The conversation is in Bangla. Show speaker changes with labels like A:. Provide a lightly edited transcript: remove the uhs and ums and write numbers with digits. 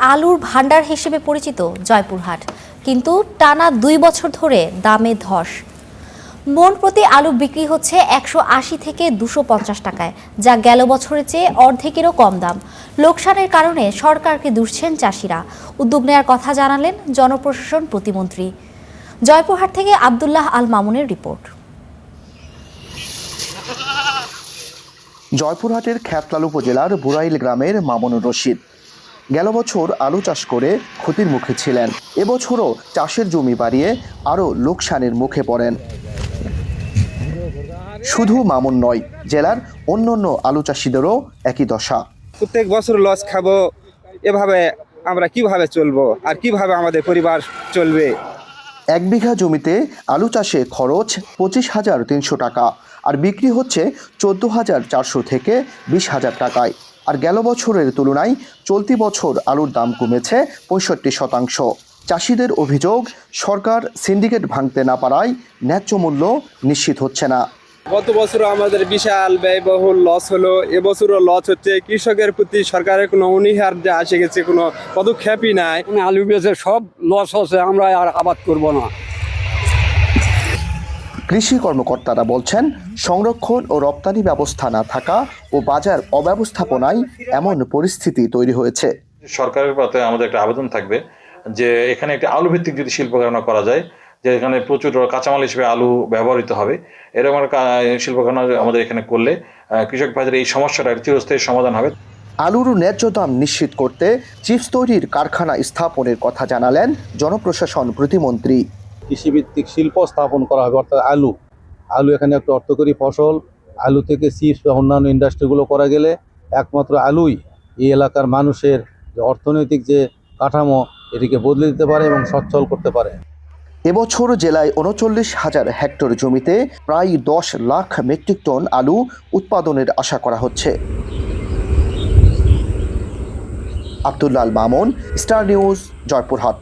A: আলুর ভান্ডার হিসেবে পরিচিত জয়পুরহাট, কিন্তু টানা 2 বছর ধরে দামে ধস। মন প্রতি আলু বিক্রি হচ্ছে 180 থেকে 250 টাকায়, যা গেল বছরের চেয়ে অর্ধেকেরও কম দাম। লোকসানের কারণে সরকারকে দুষছেন চাষিরা। উদ্যোগ নেওয়ার কথা জানালেন জনপ্রশাসন প্রতিমন্ত্রী। জয়পুরহাট থেকে আব্দুল্লাহ আল মামুনের রিপোর্ট।
B: জয়পুরহাটের খ্যাতলাল উপজেলার বুড়াইল গ্রামের মামুনুর রশিদ গেল বছর আলু চাষ করে ক্ষতির মুখে ছিলেন। এবছরও চাষের জমি বাড়িয়ে আরও লোকসানের মুখে পড়েন। শুধু মামুন নয়, জেলার অন্যান্য আলু চাষিদেরও একই দশা।
C: প্রত্যেক বছর লস খাবো, এভাবে আমরা কিভাবে চলবো আর কিভাবে আমাদের পরিবার চলবে?
B: 1 বিঘা জমিতে আলু চাষে খরচ 25,300 টাকা আর বিক্রি হচ্ছে 14,400 থেকে 20,000 টাকায়। আর গেল বছরের তুলনায় চলতি বছর আলুর দাম কমেছে 65%। চাষিদের অভিযোগ, সরকার সিন্ডিকেট ভাঙতে না পারায় ন্যায্য মূল্য নিশ্চিত হচ্ছে না।
C: গত বছর আমাদের বিশাল ব্যয়বহুল লস হলো, এবছরও লস হচ্ছে। কৃষকের প্রতি সরকারের কোনো অনীহার যে আসে গেছে, কোনো পদক্ষেপই নাই।
D: আলু বেচে সব লস হচ্ছে, আমরা আর আবাদ করব না।
B: কৃষি কর্মকর্তারা বলছেন, সংরক্ষণ ও রপ্তানি ব্যবস্থা না থাকা ও বাজার অব্যবস্থাপনায় এমন পরিস্থিতি তৈরি হয়েছে।
E: সরকারের প্রতি আমাদের একটা আবেদন থাকবে যে এখানে একটা আলু ভিত্তিক যদি শিল্প কারখানা করা যায়, যে এখানে প্রচুর কাঁচামাল হিসেবে আলু ব্যবহৃত হবে, এরকম শিল্প কারখানা আমাদের এখানে করলে কৃষক ভাইদের এই সমস্যাটা চিরস্থায়ী সমাধান হবে।
B: আলুর ন্যায্য দাম নিশ্চিত করতে চিপস তৈরির কারখানা স্থাপনের কথা জানালেন জনপ্রশাসন প্রতিমন্ত্রী।
F: কৃষিভিত্তিক শিল্প স্থাপন করা হবে, অর্থাৎ আলু এখানে একটা অর্থকরী ফসল। আলু থেকে চিপস বা অন্যান্য ইন্ডাস্ট্রিগুলো করা গেলে একমাত্র আলুই এই এলাকার মানুষের যে অর্থনৈতিক যে কাঠামো, এটিকে বদলে দিতে পারে এবং সচ্ছল করতে পারে।
B: এবছর জেলায় 39,000 হেক্টর জমিতে প্রায় 10 লাখ মেট্রিক টন আলু উৎপাদনের আশা করা হচ্ছে। Abdullah Al Mamun, star news, Joypurhat.